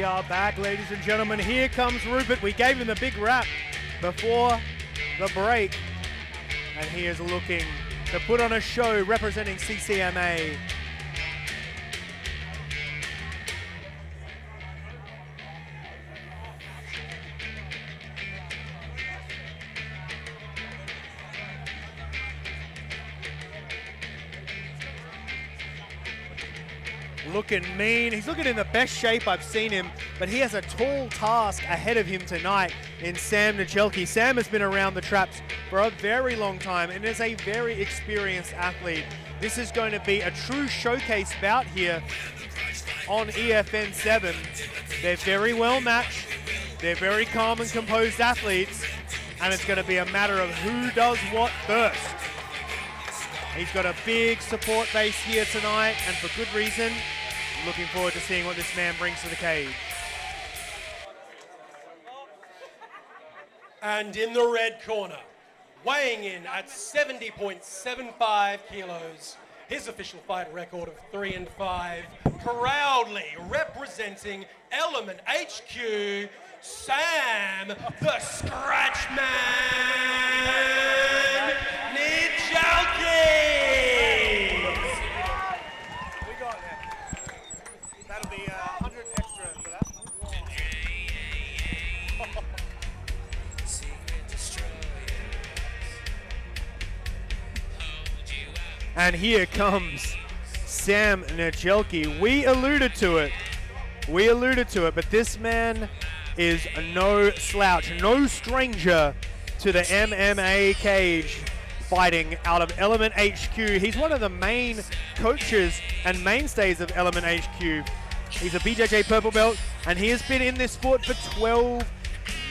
we are back, ladies and gentlemen. Here comes Rupert. We gave him the big rap before the break. And he is looking to put on a show representing CCMA. Looking mean. He's looking in the best shape I've seen him, but he has a tall task ahead of him tonight in Sam Niejalke. Sam has been around the traps for a very long time and is a very experienced athlete. This is going to be a true showcase bout here on EFN 7. They're very well matched. They're very calm and composed athletes, and it's going to be a matter of who does what first. He's got a big support base here tonight, and for good reason. Looking forward to seeing what this man brings to the cage. And in the red corner, weighing in at 70.75 kilos, his official fight record of 3-5, proudly representing Element HQ, Sam the Scratch Man Niejalke. That'll be 100 extra for that. And here comes Sam Niejalke. We alluded to it, but this man is no slouch, no stranger to the MMA cage, fighting out of Element HQ. He's one of the main coaches and mainstays of Element HQ. He's a BJJ purple belt, and he has been in this sport for 12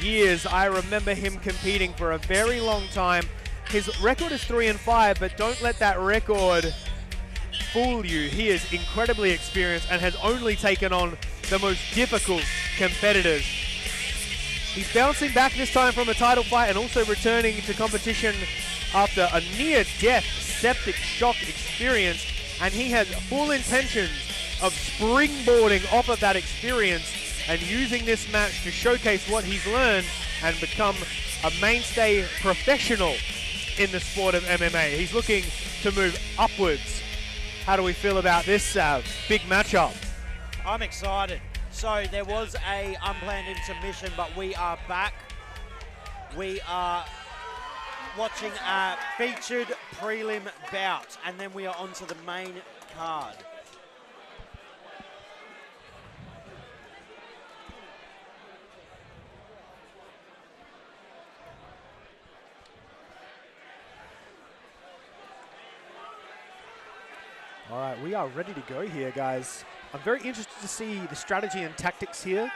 years. I remember him competing for a very long time. His record is 3-5, but don't let that record fool you. He is incredibly experienced and has only taken on the most difficult competitors. He's bouncing back this time from a title fight and also returning to competition after a near-death septic shock experience, and he has full intentions of springboarding off of that experience and using this match to showcase what he's learned and become a mainstay professional in the sport of MMA. He's looking to move upwards. How do we feel about this, Sav? Big matchup. I'm excited. So there was a unplanned intermission, but we are back. We are watching a featured prelim bout, and then we are on to the main card. All right, we are ready to go here, guys. I'm very interested to see the strategy and tactics here.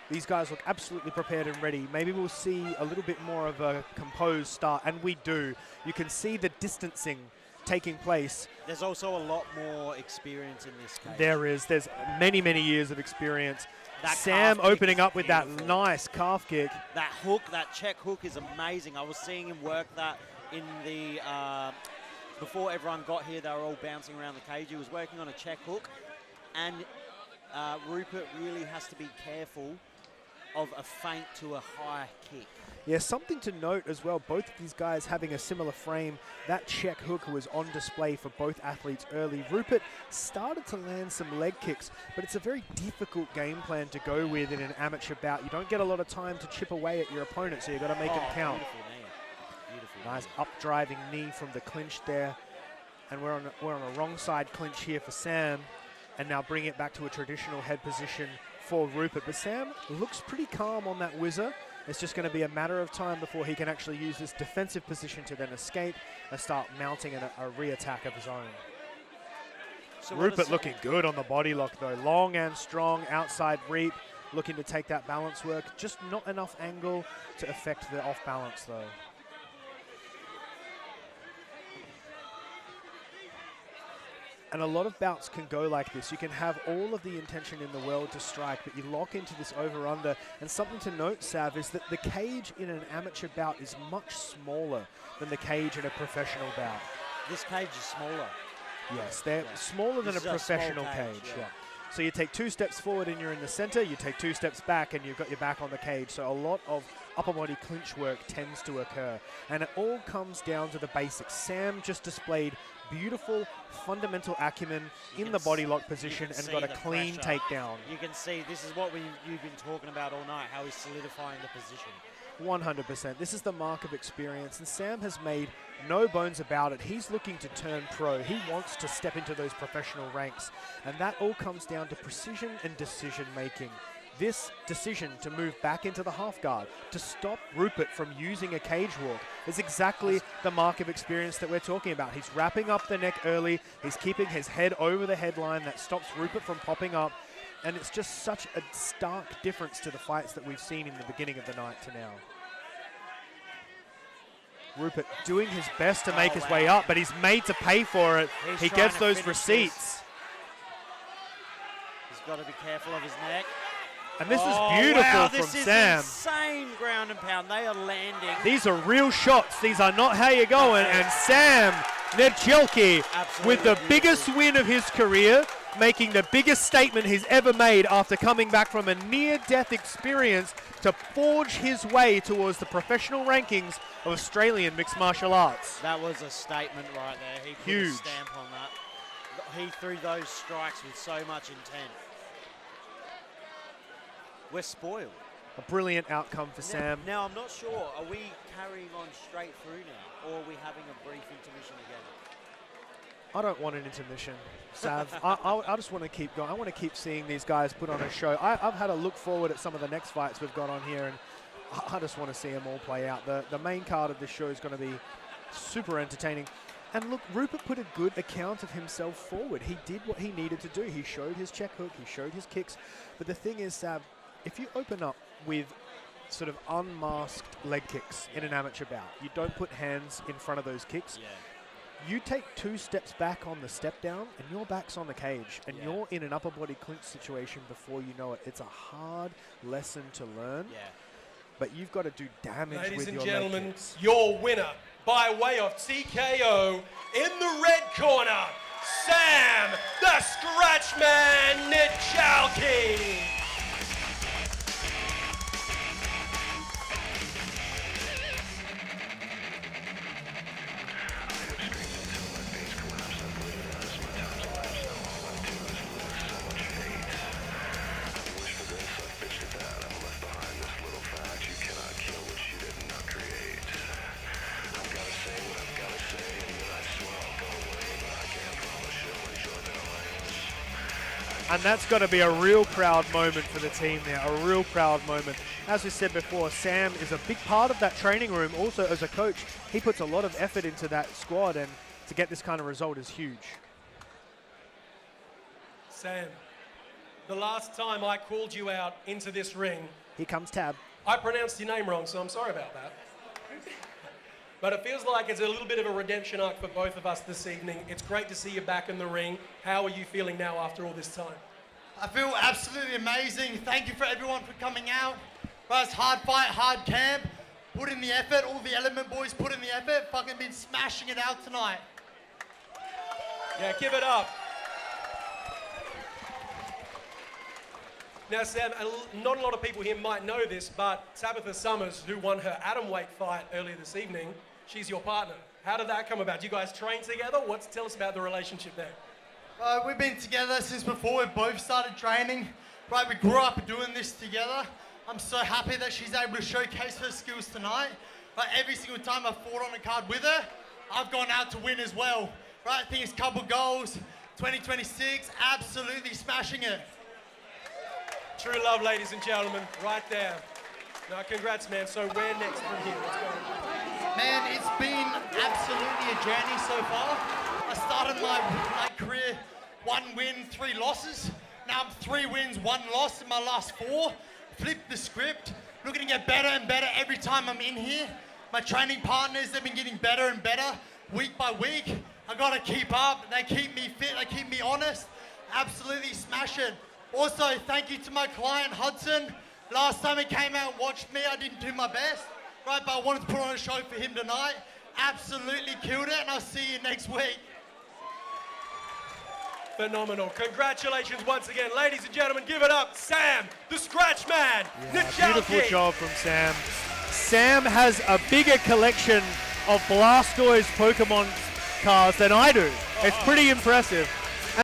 These guys look absolutely prepared and ready. Maybe we'll see a little bit more of a composed start, and we do. You can see the distancing taking place. There's also a lot more experience in this case. There is. There's many, many years of experience. That Sam opening up with that nice calf kick. That hook, that check hook is amazing. I was seeing him work that in the... before everyone got here, they were all bouncing around the cage. He was working on a check hook, and Rupert really has to be careful of a feint to a high kick. Yeah, something to note as well, both of these guys having a similar frame. That check hook was on display for both athletes early. Rupert started to land some leg kicks, but it's a very difficult game plan to go with in an amateur bout. You don't get a lot of time to chip away at your opponent, so you've got to make them count. Nice up-driving knee from the clinch there. And we're on a wrong side clinch here for Sam. And now bring it back to a traditional head position for Rupert. But Sam looks pretty calm on that whizzer. It's just going to be a matter of time before he can actually use this defensive position to then escape and start mounting a re-attack of his own. So Rupert looking good on the body lock though. Long and strong outside reap. Looking to take that balance work. Just not enough angle to affect the off balance though. And a lot of bouts can go like this. You can have all of the intention in the world to strike, but you lock into this over-under. And something to note, Sav, is that the cage in an amateur bout is much smaller than the cage in a professional bout. This cage is smaller. Yes, they're smaller than a professional cage. Yeah. So you take 2 steps forward and you're in the center, you take 2 steps back and you've got your back on the cage. So a lot of upper body clinch work tends to occur. And it all comes down to the basics. Sam just displayed beautiful fundamental acumen in the body lock position and got a clean takedown. You can see this is what you've been talking about all night, how he's solidifying the position. 100%. This is the mark of experience, and Sam has made no bones about it. He's looking to turn pro. He wants to step into those professional ranks, and that all comes down to precision and decision making. This decision to move back into the half guard, to stop Rupert from using a cage walk, is exactly the mark of experience that we're talking about. He's wrapping up the neck early. He's keeping his head over the headline. That stops Rupert from popping up. And it's just such a stark difference to the fights that we've seen in the beginning of the night to now. Rupert doing his best to make his way up, but he's made to pay for it. He gets those receipts. He's got to be careful of his neck. And this is beautiful from Sam. This is insane ground and pound. They are landing. These are real shots. These are not how you're going. And Sam Niejalke with the biggest win of his career, making the biggest statement he's ever made after coming back from a near-death experience to forge his way towards the professional rankings of Australian mixed martial arts. That was a statement right there. He put a stamp on that. He threw those strikes with so much intent. We're spoiled. A brilliant outcome for Sam. Now, I'm not sure. Are we carrying on straight through now, or are we having a brief intermission again? I don't want an intermission, Sav. I just want to keep going. I want to keep seeing these guys put on a show. I've had a look forward at some of the next fights we've got on here, and I just want to see them all play out. The main card of this show is going to be super entertaining. And look, Rupert put a good account of himself forward. He did what he needed to do. He showed his check hook. He showed his kicks. But the thing is, Sav, if you open up with sort of unmasked leg kicks in an amateur bout, you don't put hands in front of those kicks. Yeah. You take 2 steps back on the step down and your back's on the cage and you're in an upper body clinch situation before you know it. It's a hard lesson to learn, but you've got to do damage with your leg kicks. Ladies and gentlemen, your winner by way of TKO in the red corner, Sam the Scratchman Niejalke. And that's got to be a real proud moment for the team there, a real proud moment. As we said before, Sam is a big part of that training room. Also, as a coach, he puts a lot of effort into that squad, and to get this kind of result is huge. Sam, the last time I called you out into this ring, here comes Tab. I pronounced your name wrong, so I'm sorry about that. But it feels like it's a little bit of a redemption arc for both of us this evening. It's great to see you back in the ring. How are you feeling now after all this time? I feel absolutely amazing. Thank you for everyone for coming out. But it's hard fight, hard camp. Put in the effort. All the Element boys put in the effort. Fucking been smashing it out tonight. Yeah, give it up. Now, Sam, not a lot of people here might know this, but Tabitha Summers, who won her atomweight fight earlier this evening, she's your partner. How did that come about? Do you guys train together? Tell us about the relationship there. We've been together since before we both started training. Right, we grew up doing this together. I'm so happy that she's able to showcase her skills tonight. Right, every single time I've fought on a card with her, I've gone out to win as well. Right, I think it's a couple goals. 2026, absolutely smashing it. True love, ladies and gentlemen, right there. Now, congrats, man. So where next from here? Let's go. Man, it's been absolutely a journey so far. I started my career 1 win, 3 losses. Now I'm 3 wins, 1 loss in my last 4. Flipped the script. Looking to get better and better every time I'm in here. My training partners, they've been getting better and better week by week. I gotta keep up. They keep me fit, they keep me honest. Absolutely smash it. Also, thank you to my client, Hudson. Last time he came out and watched me, I didn't do my best, right? But I wanted to put on a show for him tonight. Absolutely killed it, and I'll see you next week. Phenomenal. Congratulations once again. Ladies and gentlemen, give it up. Sam, the Scratch Man. Beautiful job from Sam. Sam has a bigger collection of Blastoise Pokemon cards than I do. It's pretty impressive.